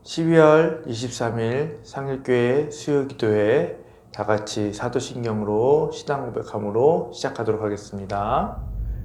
12월 23일 상일교회 수요기도회 다같이 사도신경으로 신앙 고백함으로 시작하도록 하겠습니다.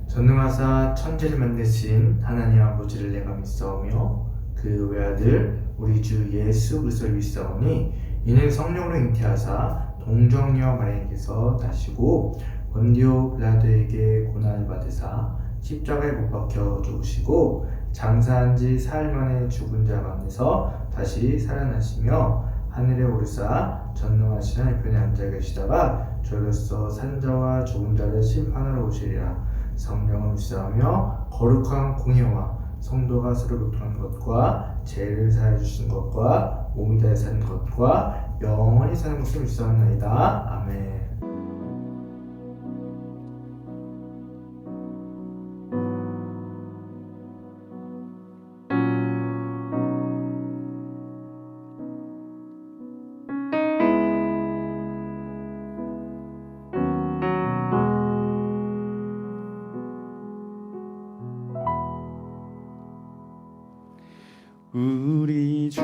전능하사 천지를 만드신 하나님 아버지를 내가 믿사오며 그 외아들 우리 주 예수 그리스도를 믿사오니 이는 성령으로 잉태하사 동정녀 마리아에게서 나시고 본디오 빌라도에게 고난을 받으사 십자가에 못 박혀 죽으시고 장사한 지 사흘 만에 죽은 자 가운데서 다시 살아나시며 하늘에 오르사 전능하신 하늘편에 앉아 계시다가 저로서 산자와 죽은 자를 심판하러 오시리라. 성령을 믿사오며 거룩한 공예와 성도가 서로 교통하는 것과 죄를 사하여 주신 것과 몸이 다해 사는 것과 영원히 사는 것을 믿사옵나이다. 아멘. 우리 주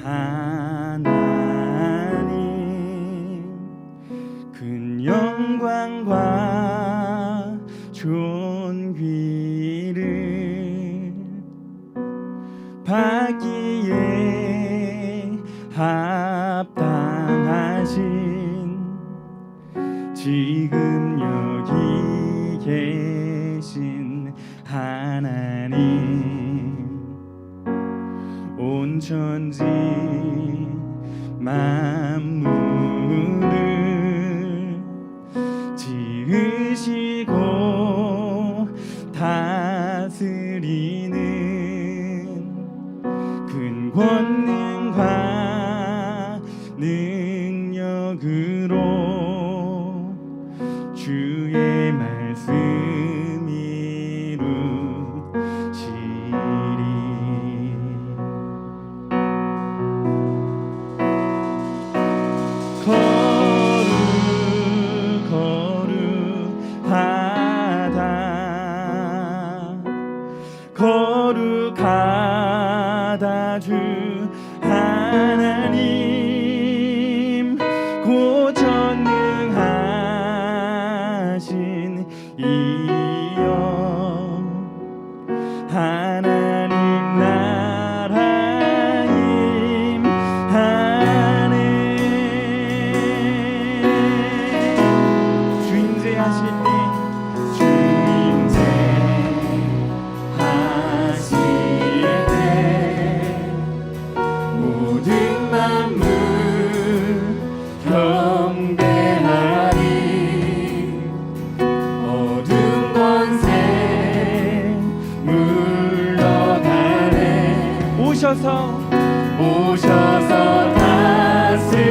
하나님 큰 영광과 존귀를 받기에 합당하신 지금 여기 계신 하나님 온 천지 만물을 지으시고 다스리는 큰 권능과 능력으로 주의 말씀 이루시리. 거룩하다 주 하나님 고 전능하신 이여 하나님 나라 임하네. 주 임재하실 때 모든 만물 경배하리. 어둠 권세 물러가네. 오셔서 다스리소서.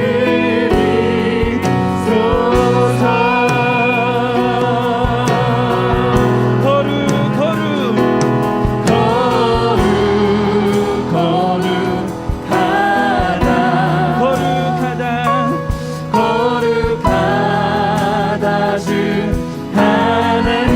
하나님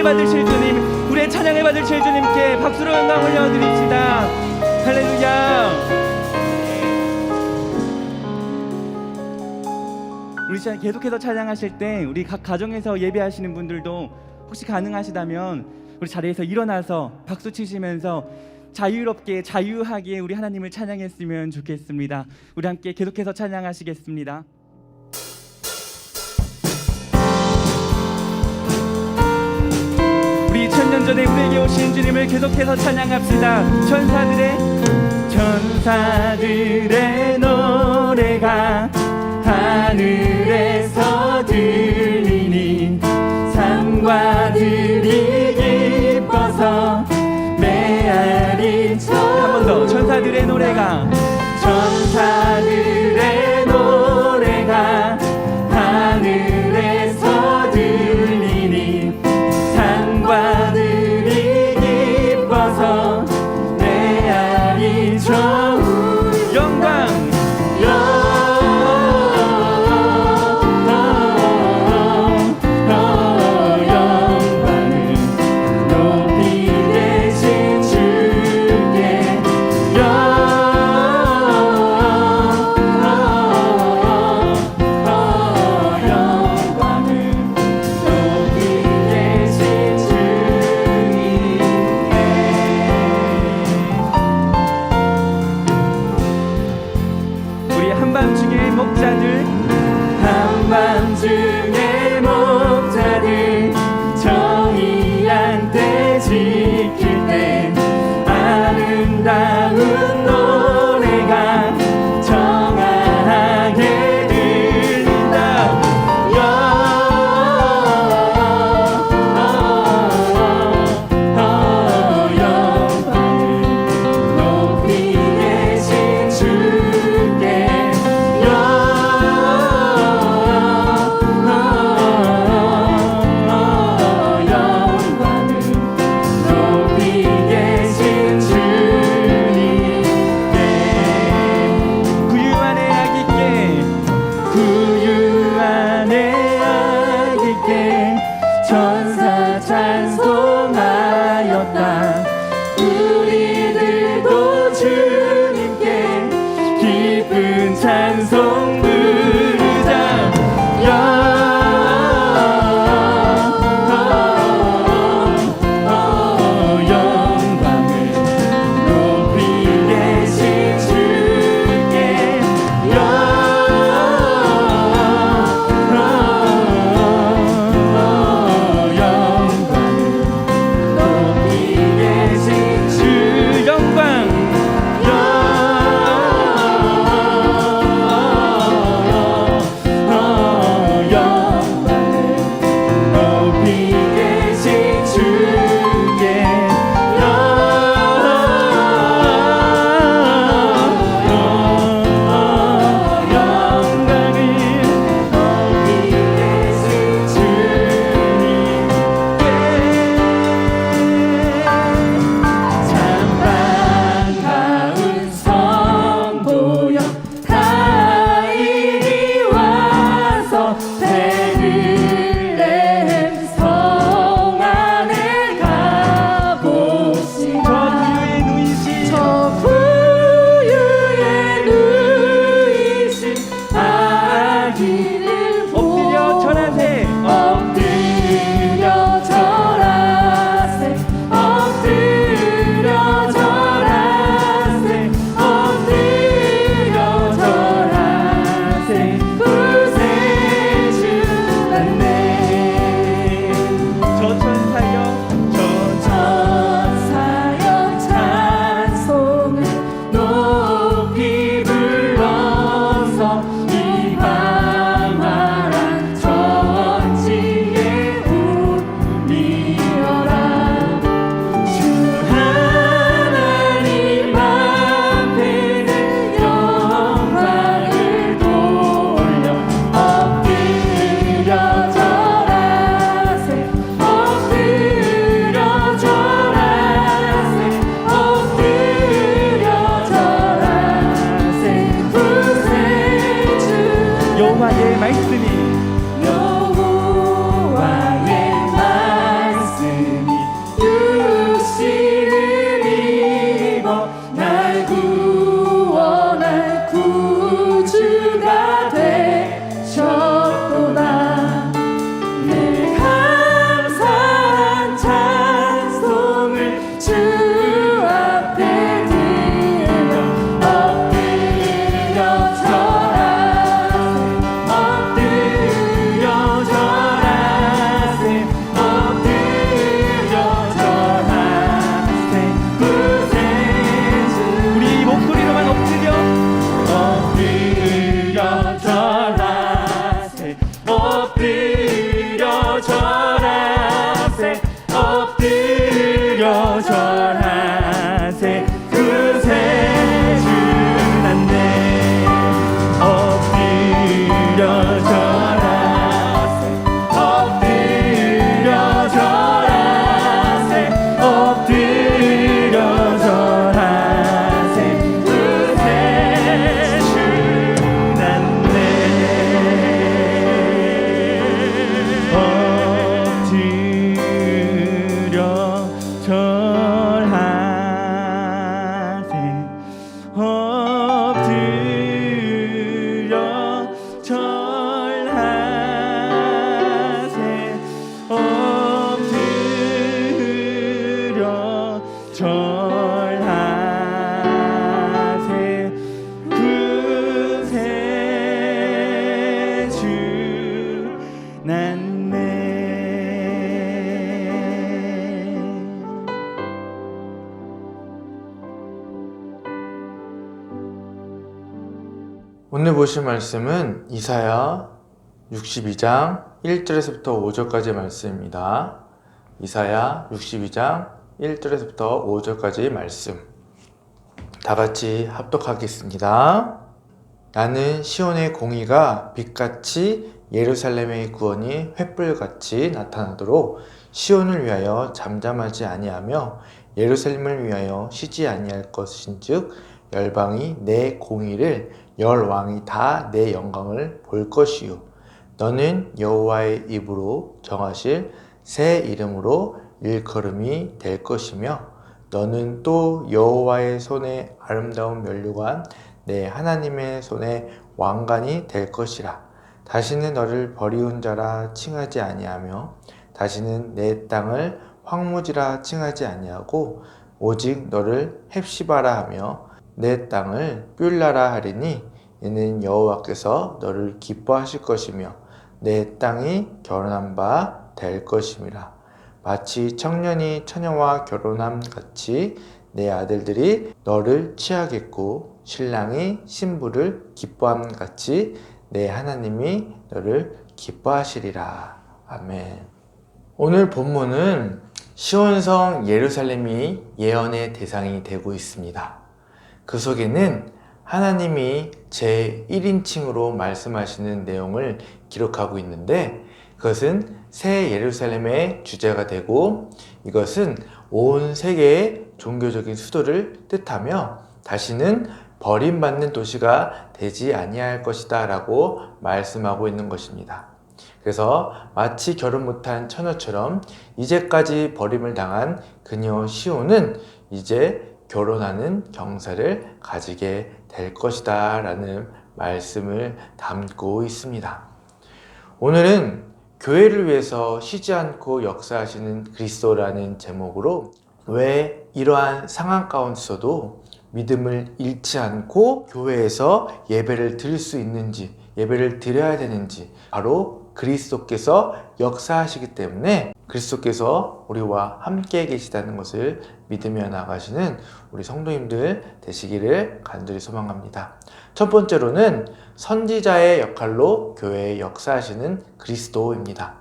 받으실 주님, 우리의 찬양을 받으실 주님께 박수로 영광 올려드립시다. 할렐루야. 우리 시간 계속해서 찬양하실 때 우리 각 가정에서 예배하시는 분들도 혹시 가능하시다면 우리 자리에서 일어나서 박수 치시면서 자유롭게 자유하게 우리 하나님을 찬양했으면 좋겠습니다. 우리 함께 계속해서 찬양하시겠습니다. 우리 2000년 전에 우리에게 오신 주님을 계속해서 찬양합시다. 천사들의 노래가 하늘에서 들리니 산과 들이 기뻐서 메아리 한 번 더. 천사들의 노래가 하늘에서 들리니 산과 들이 기뻐서 메아리 쳐 영광 엎드려 절하세 구세주났네 엎드려 절하세 엎드려 절하세 엎드려 절하세 구세주났네 엎드려 절하세 엎드려 절하세 엎드려 절하세 구세주 난네 오늘 보실 말씀은 이사야 62장 1절에서부터 5절까지 말씀입니다. 이사야 62장 1절에서부터 5절까지 말씀. 다 같이 합독하겠습니다. 나는 시온의 공의가 빛같이 예루살렘의 구원이 횃불같이 나타나도록 시온을 위하여 잠잠하지 아니하며 예루살렘을 위하여 쉬지 아니할 것인즉 열방이 내 공의를 열 왕이 다 내 영광을 볼 것이요 너는 여호와의 입으로 정하실 새 이름으로 일컬음이 될 것이며 너는 또 여호와의 손에 아름다운 면류관 내 하나님의 손에 왕관이 될 것이라. 다시는 너를 버리운 자라 칭하지 아니하며 다시는 내 땅을 황무지라 칭하지 아니하고 오직 너를 헵시바라 하며 내 땅을 뷸라라 하리니 이는 여호와께서 너를 기뻐하실 것이며 내 땅이 결혼한 바 될 것임이라. 마치 청년이 처녀와 결혼함 같이 내 아들들이 너를 취하겠고 신랑이 신부를 기뻐함 같이 내 하나님이 너를 기뻐하시리라. 아멘. 오늘 본문은 시온성 예루살렘이 예언의 대상이 되고 있습니다. 그 속에는 하나님이 제1인칭으로 말씀하시는 내용을 기록하고 있는데 그것은 새 예루살렘의 주제가 되고 이것은 온 세계의 종교적인 수도를 뜻하며 다시는 버림받는 도시가 되지 아니할 것이다 라고 말씀하고 있는 것입니다. 그래서 마치 결혼 못한 처녀처럼 이제까지 버림을 당한 그녀 시온은 이제 결혼하는 경사를 가지게 될 것이다 라는 말씀을 담고 있습니다. 오늘은 교회를 위해서 쉬지 않고 역사하시는 그리스도라는 제목으로 왜 이러한 상황 가운데서도 믿음을 잃지 않고 교회에서 예배를 드릴 수 있는지, 예배를 드려야 되는지 바로 그리스도께서 역사하시기 때문에 그리스도께서 우리와 함께 계시다는 것을 믿으며 나가시는 우리 성도님들 되시기를 간절히 소망합니다. 첫 번째로는 선지자의 역할로 교회에 역사하시는 그리스도입니다.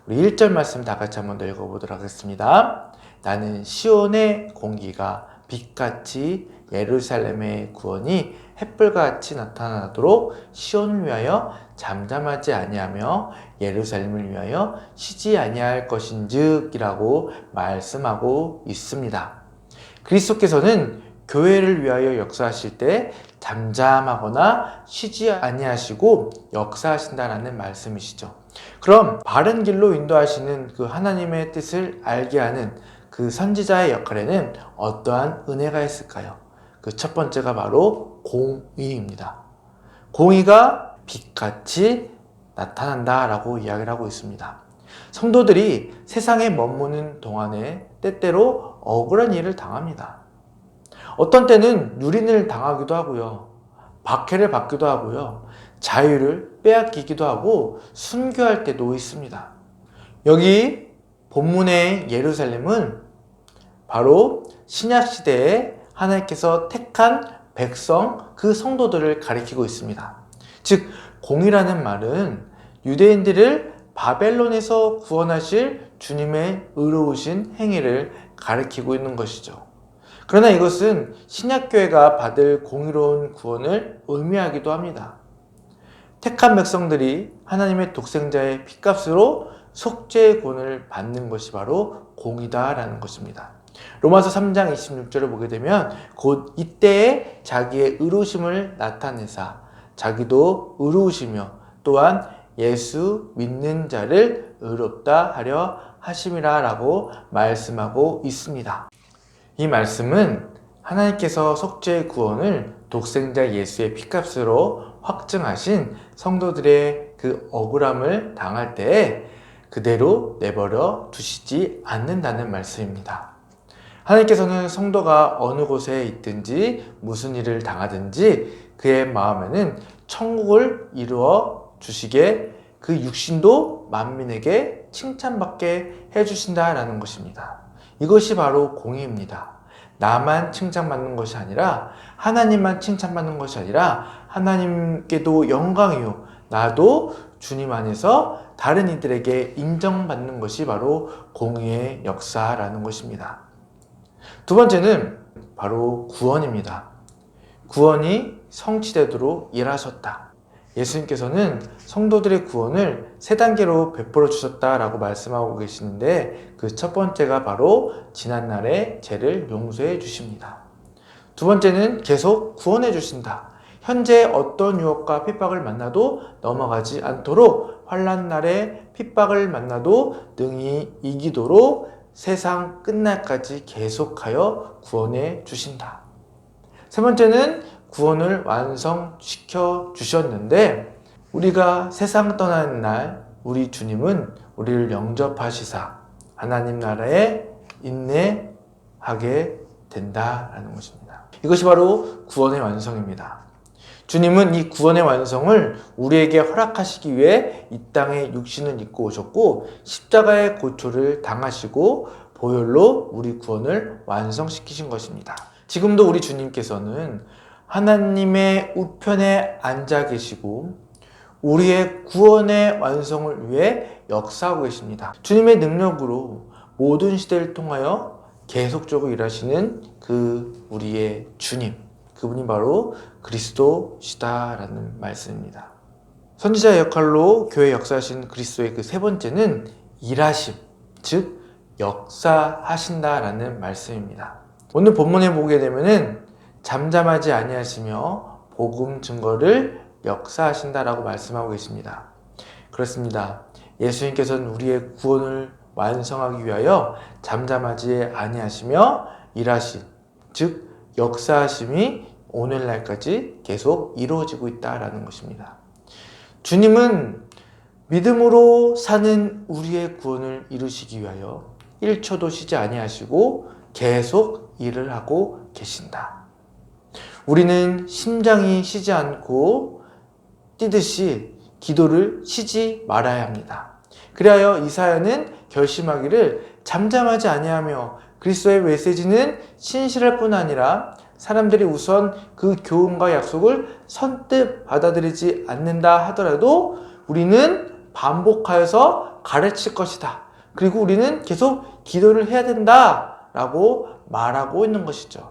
우리 1절 말씀 다 같이 한번 더 읽어보도록 하겠습니다. 나는 시온의 공기가 빛같이 예루살렘의 구원이 햇불같이 나타나도록 시온을 위하여 잠잠하지 아니하며 예루살렘을 위하여 쉬지 아니할 것인즉이라고 말씀하고 있습니다. 그리스도께서는 교회를 위하여 역사하실 때 잠잠하거나 쉬지 아니하시고 역사하신다는 말씀이시죠. 그럼 바른 길로 인도하시는 그 하나님의 뜻을 알게 하는 그 선지자의 역할에는 어떠한 은혜가 있을까요? 그 첫 번째가 바로 공의입니다. 공의가 빛같이 나타난다 라고 이야기를 하고 있습니다. 성도들이 세상에 머무는 동안에 때때로 억울한 일을 당합니다. 어떤 때는 유린을 당하기도 하고요. 박해를 받기도 하고요. 자유를 빼앗기기도 하고 순교할 때도 있습니다. 여기 본문의 예루살렘은 바로 신약시대에 하나님께서 택한 백성, 그 성도들을 가리키고 있습니다. 즉, 공의라는 말은 유대인들을 바벨론에서 구원하실 주님의 의로우신 행위를 가리키고 있는 것이죠. 그러나 이것은 신약교회가 받을 공의로운 구원을 의미하기도 합니다. 택한 백성들이 하나님의 독생자의 피값으로 속죄의 구원을 받는 것이 바로 공의다라는 것입니다. 로마서 3장 26절을 보게 되면 곧 이때에 자기의 의로우심을 나타내사 자기도 의로우시며 또한 예수 믿는 자를 의롭다 하려 하심이라 라고 말씀하고 있습니다. 이 말씀은 하나님께서 속죄의 구원을 독생자 예수의 피값으로 확증하신 성도들의 그 억울함을 당할 때에 그대로 내버려 두시지 않는다는 말씀입니다. 하나님께서는 성도가 어느 곳에 있든지 무슨 일을 당하든지 그의 마음에는 천국을 이루어 주시게 그 육신도 만민에게 칭찬받게 해주신다라는 것입니다. 이것이 바로 공의입니다. 나만 칭찬받는 것이 아니라 하나님만 칭찬받는 것이 아니라 하나님께도 영광이요 나도 주님 안에서 다른 이들에게 인정받는 것이 바로 공의의 역사라는 것입니다. 두 번째는 바로 구원입니다. 구원이 성취되도록 일하셨다. 예수님께서는 성도들의 구원을 세 단계로 베풀어 주셨다라고 말씀하고 계시는데 그 첫 번째가 바로 지난날의 죄를 용서해 주십니다. 두 번째는 계속 구원해 주신다. 현재 어떤 유혹과 핍박을 만나도 넘어가지 않도록 환난 날에 핍박을 만나도 능히 이기도록 세상 끝날까지 계속하여 구원해 주신다. 세 번째는 구원을 완성시켜 주셨는데 우리가 세상 떠나는 날 우리 주님은 우리를 영접하시사 하나님 나라에 인내하게 된다라는 것입니다. 이것이 바로 구원의 완성입니다. 주님은 이 구원의 완성을 우리에게 허락하시기 위해 이 땅에 육신을 입고 오셨고 십자가의 고초를 당하시고 보혈로 우리 구원을 완성시키신 것입니다. 지금도 우리 주님께서는 하나님의 우편에 앉아 계시고 우리의 구원의 완성을 위해 역사하고 계십니다. 주님의 능력으로 모든 시대를 통하여 계속적으로 일하시는 그 우리의 주님, 그분이 바로 그리스도시다라는 말씀입니다. 선지자의 역할로 교회 역사하신 그리스도의 그 세 번째는 일하심, 즉 역사하신다라는 말씀입니다. 오늘 본문에 보게 되면은 잠잠하지 아니하시며 복음 증거를 역사하신다라고 말씀하고 계십니다. 그렇습니다. 예수님께서는 우리의 구원을 완성하기 위하여 잠잠하지 아니하시며 일하신, 즉 역사하심이 오늘날까지 계속 이루어지고 있다라는 것입니다. 주님은 믿음으로 사는 우리의 구원을 이루시기 위하여 1초도 쉬지 아니하시고 계속 일을 하고 계신다. 우리는 심장이 쉬지 않고 뛰듯이 기도를 쉬지 말아야 합니다. 그리하여 이사야는 결심하기를 잠잠하지 아니하며 그리스도의 메시지는 신실할 뿐 아니라 사람들이 우선 그 교훈과 약속을 선뜻 받아들이지 않는다 하더라도 우리는 반복하여서 가르칠 것이다. 그리고 우리는 계속 기도를 해야 된다 라고 말하고 있는 것이죠.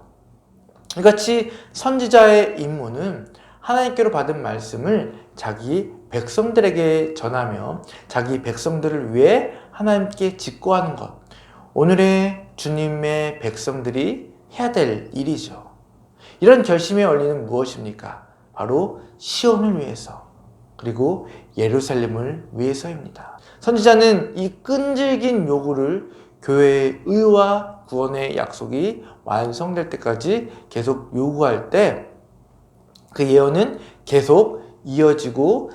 이같이 선지자의 임무는 하나님께로 받은 말씀을 자기 백성들에게 전하며 자기 백성들을 위해 하나님께 직고하는 것, 오늘의 주님의 백성들이 해야 될 일이죠. 이런 결심의 원리는 무엇입니까? 바로 시온을 위해서 그리고 예루살렘을 위해서입니다. 선지자는 이 끈질긴 요구를 교회의 의와 구원의 약속이 완성될 때까지 계속 요구할 때 그 예언은 계속 이어지고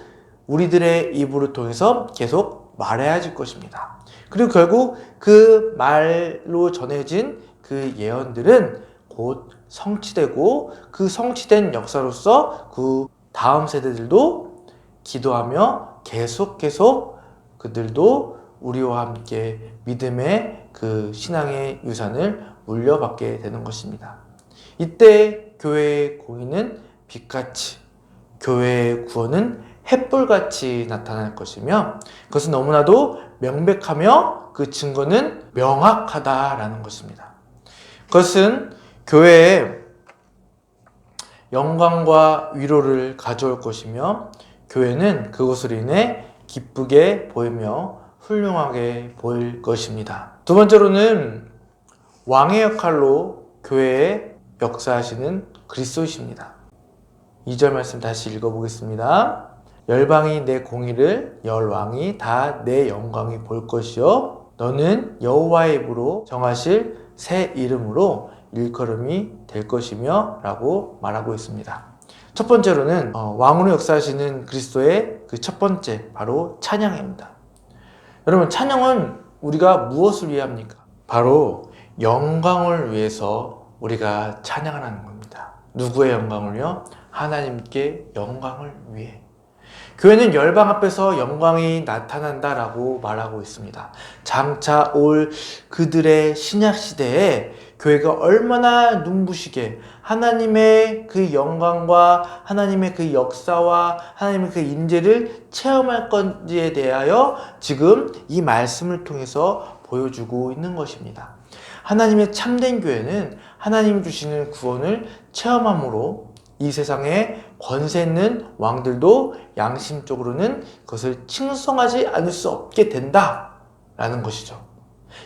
우리들의 입으로 통해서 계속 말해야질 것입니다. 그리고 결국 그 말로 전해진 그 예언들은 곧 성취되고 그 성취된 역사로서 그 다음 세대들도 기도하며 계속 그들도 우리와 함께 믿음의 그 신앙의 유산을 물려받게 되는 것입니다. 이때 교회의 공의는 빛같이, 교회의 구원은 햇불같이 나타날 것이며 그것은 너무나도 명백하며 그 증거는 명확하다라는 것입니다. 그것은 교회에 영광과 위로를 가져올 것이며 교회는 그것으로 인해 기쁘게 보이며 훌륭하게 보일 것입니다. 두 번째로는 왕의 역할로 교회에 역사하시는 그리스도이십니다. 2절 말씀 다시 읽어보겠습니다. 열방이 내 공의를 열왕이 다 내 영광이 볼 것이요 너는 여호와의 입으로 정하실 새 이름으로 일컬음이 될 것이며 라고 말하고 있습니다. 첫 번째로는 왕으로 역사하시는 그리스도의 그 첫 번째 바로 찬양입니다. 여러분, 찬양은 우리가 무엇을 위해 합니까? 바로 영광을 위해서 우리가 찬양을 하는 겁니다. 누구의 영광을요? 하나님께 영광을 위해. 교회는 열방 앞에서 영광이 나타난다라고 말하고 있습니다. 장차 올 그들의 신약 시대에 교회가 얼마나 눈부시게 하나님의 그 영광과 하나님의 그 역사와 하나님의 그 인재를 체험할 건지에 대하여 지금 이 말씀을 통해서 보여주고 있는 것입니다. 하나님의 참된 교회는 하나님이 주시는 구원을 체험함으로 이 세상에 권세 있는 왕들도 양심적으로는 그것을 칭송하지 않을 수 없게 된다라는 것이죠.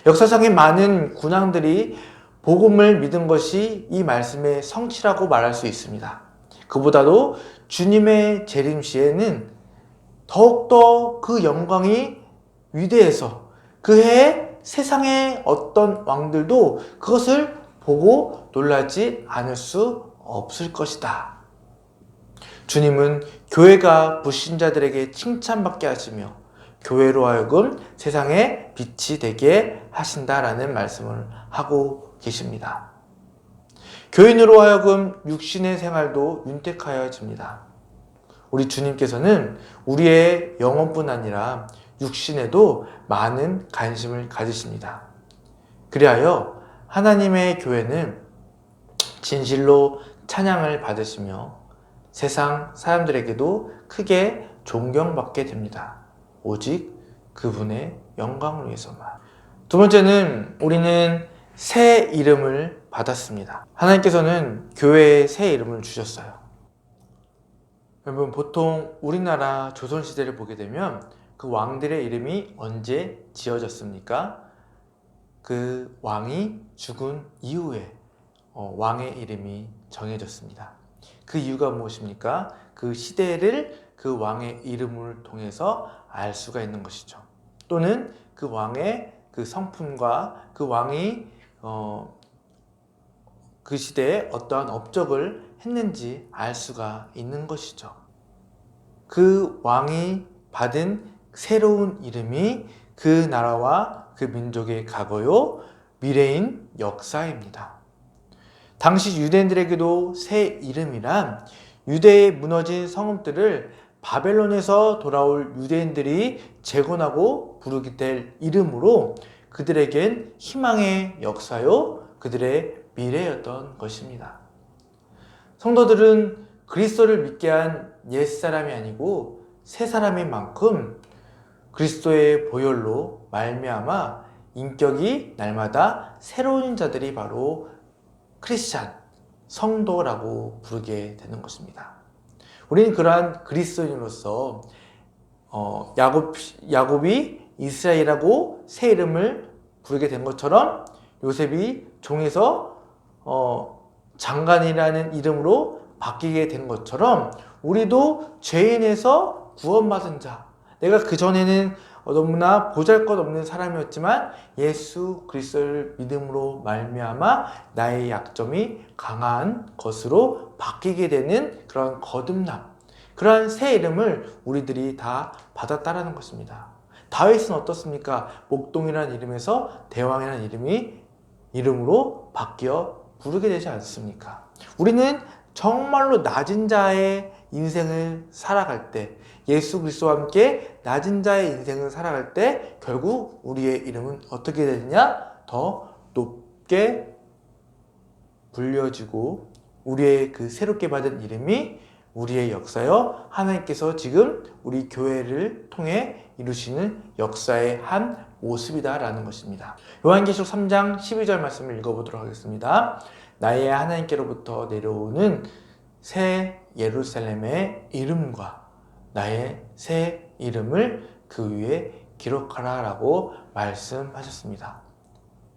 역사상의 많은 군왕들이 복음을 믿은 것이 이 말씀의 성취라고 말할 수 있습니다. 그보다도 주님의 재림 시에는 더욱더 그 영광이 위대해서 그 해에 세상의 어떤 왕들도 그것을 보고 놀라지 않을 수 없을 것이다. 주님은 교회가 불신자들에게 칭찬받게 하시며 교회로 하여금 세상에 빛이 되게 하신다라는 말씀을 하고 계십니다. 교인으로 하여금 육신의 생활도 윤택하여집니다. 우리 주님께서는 우리의 영혼뿐 아니라 육신에도 많은 관심을 가지십니다. 그리하여 하나님의 교회는 진실로 찬양을 받으시며 세상 사람들에게도 크게 존경받게 됩니다. 오직 그분의 영광을 위해서만. 두 번째는 우리는 새 이름을 받았습니다. 하나님께서는 교회에 새 이름을 주셨어요. 여러분, 보통 우리나라 조선시대를 보게 되면 그 왕들의 이름이 언제 지어졌습니까? 그 왕이 죽은 이후에 왕의 이름이 정해졌습니다. 그 이유가 무엇입니까? 그 시대를 그 왕의 이름을 통해서 알 수가 있는 것이죠. 또는 그 왕의 그 성품과 그 왕이 그 시대에 어떠한 업적을 했는지 알 수가 있는 것이죠. 그 왕이 받은 새로운 이름이 그 나라와 그 민족의 과거요, 미래인 역사입니다. 당시 유대인들에게도 새 이름이란 유대의 무너진 성읍들을 바벨론에서 돌아올 유대인들이 재건하고 부르게 될 이름으로 그들에겐 희망의 역사요, 그들의 미래였던 것입니다. 성도들은 그리스도를 믿게 한 옛사람이 아니고 새 사람인 만큼 그리스도의 보혈로 말미암아 인격이 날마다 새로운 자들이 바로 크리스찬, 성도라고 부르게 되는 것입니다. 우리는 그러한 그리스도인으로서 야곱이 이스라엘이라고 새 이름을 부르게 된 것처럼 요셉이 종에서 장관이라는 이름으로 바뀌게 된 것처럼 우리도 죄인에서 구원받은 자, 내가 그전에는 너무나 보잘것없는 사람이었지만 예수 그리스도를 믿음으로 말미암아 나의 약점이 강한 것으로 바뀌게 되는 그런 거듭남, 그러한 새 이름을 우리들이 다 받았다라는 것입니다. 다윗은 어떻습니까? 목동이라는 이름에서 대왕이라는 이름으로 바뀌어 부르게 되지 않습니까? 우리는 정말로 낮은 자의 인생을 살아갈 때, 예수 그리스도와 함께 낮은 자의 인생을 살아갈 때 결국 우리의 이름은 어떻게 되느냐? 더 높게 불려지고 우리의 그 새롭게 받은 이름이 우리의 역사요, 하나님께서 지금 우리 교회를 통해 이루시는 역사의 한 모습이다라는 것입니다. 요한계시록 3장 12절 말씀을 읽어보도록 하겠습니다. 나의 하나님께로부터 내려오는 새 예루살렘의 이름과 나의 새 이름을 그 위에 기록하라 라고 말씀하셨습니다.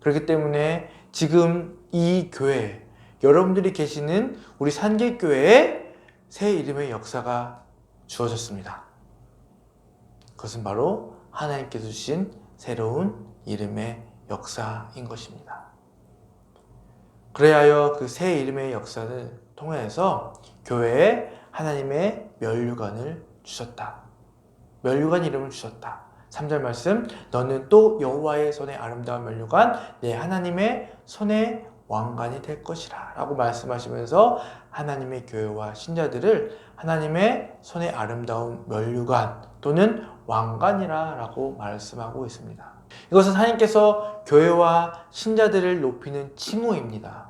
그렇기 때문에 지금 이 교회, 여러분들이 계시는 우리 산길교회에 새 이름의 역사가 주어졌습니다. 그것은 바로 하나님께서 주신 새로운 이름의 역사인 것입니다. 그래야 그 새 이름의 역사를 통해서 교회에 하나님의 면류관을 주셨다. 면류관 이름을 주셨다. 3절 말씀, 너는 또 여호와의 손에 아름다운 면류관, 내 하나님의 손에 왕관이 될 것이라 라고 말씀하시면서 하나님의 교회와 신자들을 하나님의 손에 아름다운 면류관 또는 왕관이라 라고 말씀하고 있습니다. 이것은 하나님께서 교회와 신자들을 높이는 칭호입니다.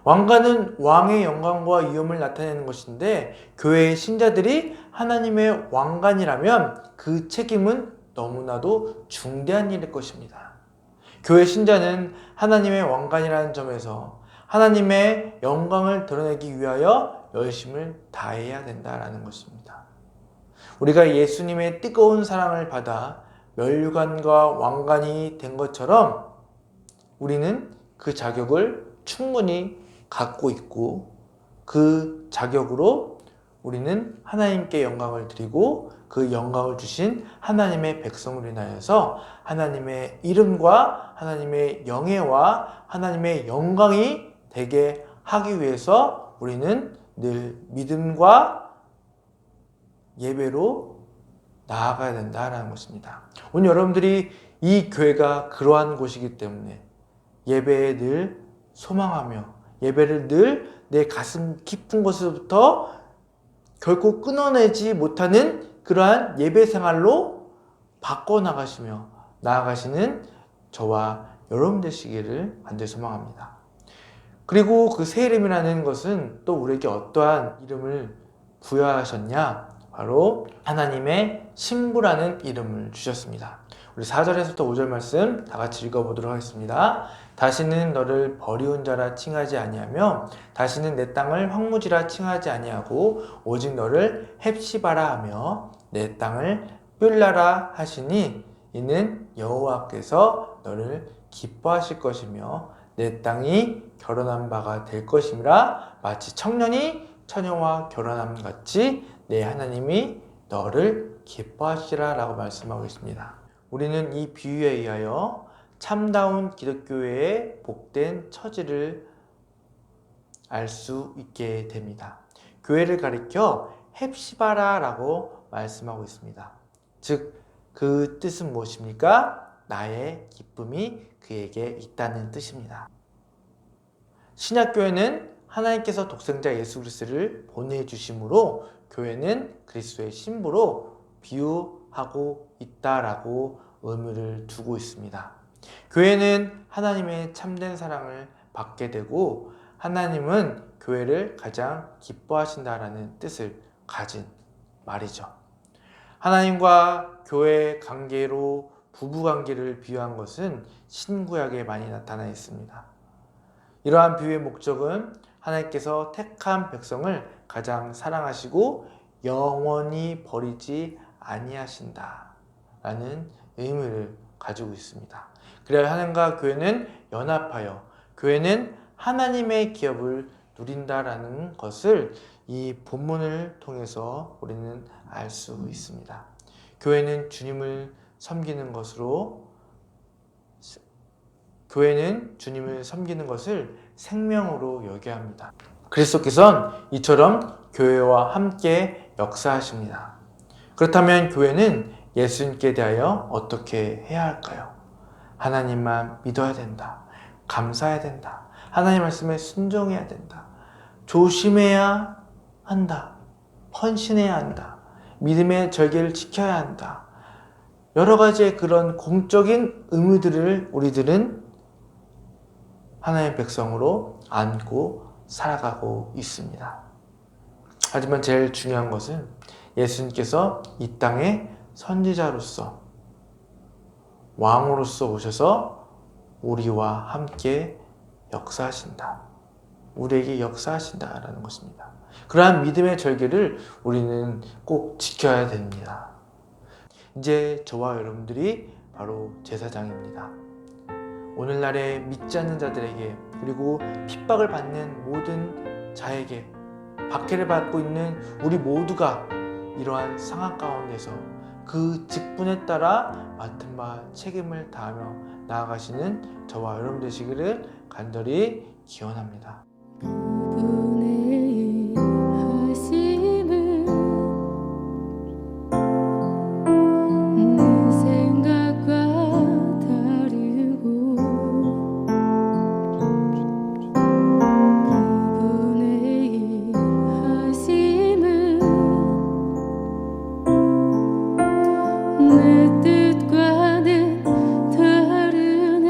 왕관은 왕의 영광과 위엄을 나타내는 것인데 교회의 신자들이 하나님의 왕관이라면 그 책임은 너무나도 중대한 일일 것입니다. 교회 신자는 하나님의 왕관이라는 점에서 하나님의 영광을 드러내기 위하여 열심을 다해야 된다라는 것입니다. 우리가 예수님의 뜨거운 사랑을 받아 면류관과 왕관이 된 것처럼 우리는 그 자격을 충분히 갖고 있고 그 자격으로 우리는 하나님께 영광을 드리고 그 영광을 주신 하나님의 백성으로 인하여서 하나님의 이름과 하나님의 영예와 하나님의 영광이 되게 하기 위해서 우리는 늘 믿음과 예배로 나아가야 된다는 것입니다. 오늘 여러분들이 이 교회가 그러한 곳이기 때문에 예배에 늘 소망하며 예배를 늘 내 가슴 깊은 곳에서부터 결코 끊어내지 못하는 그러한 예배 생활로 바꿔나가시며 나아가시는 저와 여러분 되시기를 간절히 소망합니다. 그리고 그 새 이름이라는 것은 또 우리에게 어떠한 이름을 부여하셨냐? 바로 하나님의 신부라는 이름을 주셨습니다. 우리 4절에서부터 5절 말씀 다 같이 읽어보도록 하겠습니다. 다시는 너를 버리운 자라 칭하지 아니하며 다시는 내 땅을 황무지라 칭하지 아니하고 오직 너를 헵시바라 하며 내 땅을 뷸라라 하시니 이는 여호와께서 너를 기뻐하실 것이며 내 땅이 결혼한 바가 될 것이라 마치 청년이 처녀와 결혼함 같이 내 하나님이 너를 기뻐하시라 라고 말씀하고 있습니다. 우리는 이 비유에 의하여 참다운 기독교회의 복된 처지를 알 수 있게 됩니다. 교회를 가리켜 헵시바라 라고 말씀하고 있습니다. 즉, 그 뜻은 무엇입니까? 나의 기쁨이 그에게 있다는 뜻입니다. 신약교회는 하나님께서 독생자 예수 그리스도를 보내주심으로 교회는 그리스도의 신부로 비유하고 있다라고 의미를 두고 있습니다. 교회는 하나님의 참된 사랑을 받게 되고 하나님은 교회를 가장 기뻐하신다라는 뜻을 가진 말이죠. 하나님과 교회의 관계로 부부관계를 비유한 것은 신구약에 많이 나타나 있습니다. 이러한 비유의 목적은 하나님께서 택한 백성을 가장 사랑하시고 영원히 버리지 아니하신다 라는 의미를 가지고 있습니다. 그래야 하나님과 교회는 연합하여 교회는 하나님의 기업을 누린다라는 것을 이 본문을 통해서 우리는 알 수 있습니다. 교회는 주님을 섬기는 것으로 교회는 주님을 섬기는 것을 생명으로 여겨야 합니다. 그리스도께서는 이처럼 교회와 함께 역사하십니다. 그렇다면 교회는 예수님께 대하여 어떻게 해야 할까요? 하나님만 믿어야 된다. 감사해야 된다. 하나님 말씀에 순종해야 된다. 조심해야 한다. 헌신해야 한다. 믿음의 절개를 지켜야 한다. 여러 가지의 그런 공적인 의무들을 우리들은 하나님의 백성으로 안고 살아가고 있습니다. 하지만 제일 중요한 것은 예수님께서 이 땅에 선지자로서 왕으로서 오셔서 우리와 함께 역사하신다. 우리에게 역사하신다라는 것입니다. 그러한 믿음의 절개를 우리는 꼭 지켜야 됩니다. 이제 저와 여러분들이 바로 제사장입니다. 오늘날의 믿지 않는 자들에게 그리고 핍박을 받는 모든 자에게 박해를 받고 있는 우리 모두가 이러한 상황 가운데서 그 직분에 따라 맡은 바 책임을 다하며 나아가시는 저와 여러분 되시기를 간절히 기원합니다. 그분의 하심은 내 생각과 다르고 그분의 하심은 내 뜻과는 다르네.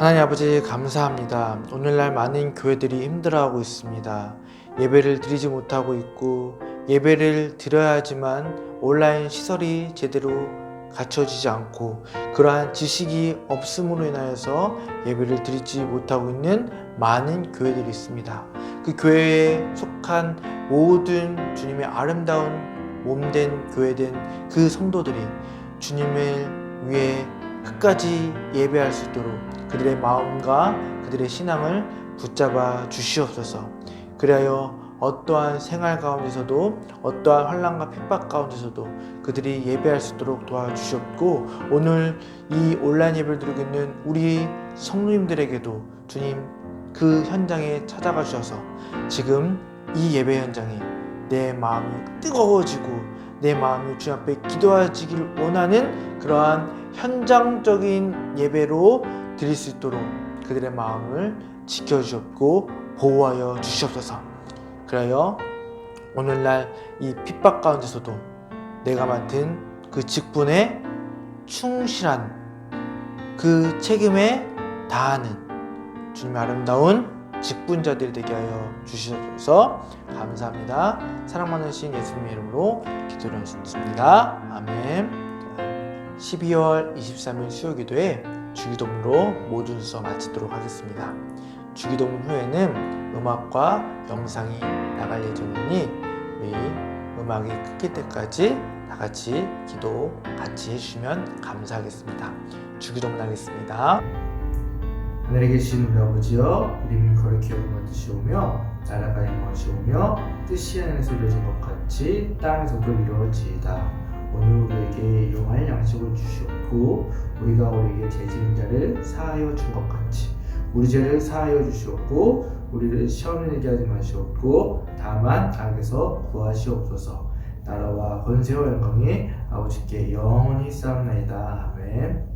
하나님 아버지 감사합니다. 오늘날 많은 교회들이 힘들어하고 있습니다. 예배를 드리지 못하고 있고 예배를 드려야 하지만 온라인 시설이 제대로 갖춰지지 않고 그러한 지식이 없음으로 인하여서 예배를 드리지 못하고 있는 많은 교회들이 있습니다. 그 교회에 속한 모든 주님의 아름다운 몸된 교회된 그 성도들이 주님을 위해 끝까지 예배할 수 있도록 그들의 마음과 그들의 신앙을 붙잡아 주시옵소서. 그리하여 어떠한 생활 가운데서도 어떠한 환난과 핍박 가운데서도 그들이 예배할 수 있도록 도와주시옵고 오늘 이 온라인 예배를 드리고 있는 우리 성도님들에게도 주님 그 현장에 찾아가 주셔서 지금 이 예배 현장에 내 마음이 뜨거워지고 내 마음이 주님 앞에 기도하시기를 원하는 그러한 현장적인 예배로 드릴 수 있도록 그들의 마음을 지켜주셨고 보호하여 주시옵소서. 그래요 오늘날 이 핍박 가운데서도 내가 맡은 그 직분에 충실한 그 책임에 다하는 주님의 아름다운 직분자들이 되게 하여 주시옵소서. 감사합니다. 사랑 많으신 예수님의 이름으로 기도드렸습니다. 아멘. 12월 23일 수요기도에 주기도문으로 모든 순서 마치도록 하겠습니다. 주기도문 후에는 음악과 영상이 나갈 예정이니 우리 음악이 끝날 때까지 다 같이 기도 같이 해주시면 감사하겠습니다. 주기도문 하겠습니다. 하늘에 계신 우리 아버지여, 이름이 거룩히 여김받으시오며 나라가 임하시오며 뜻이 하늘에서 이루어진 것 같이 땅에서도 이루어지이다. 오늘 우리에게 일용할 양식을 주시옵고 우리가 우리에게 죄 지은 자를 사하여 준 것 같이 우리 죄를 사하여 주시옵고 우리를 시험에 들게 하지 마시옵고 다만 악에서 구하시옵소서. 나라와 권세와 영광이 아버지께 영원히 쌓옵나이다. 아멘.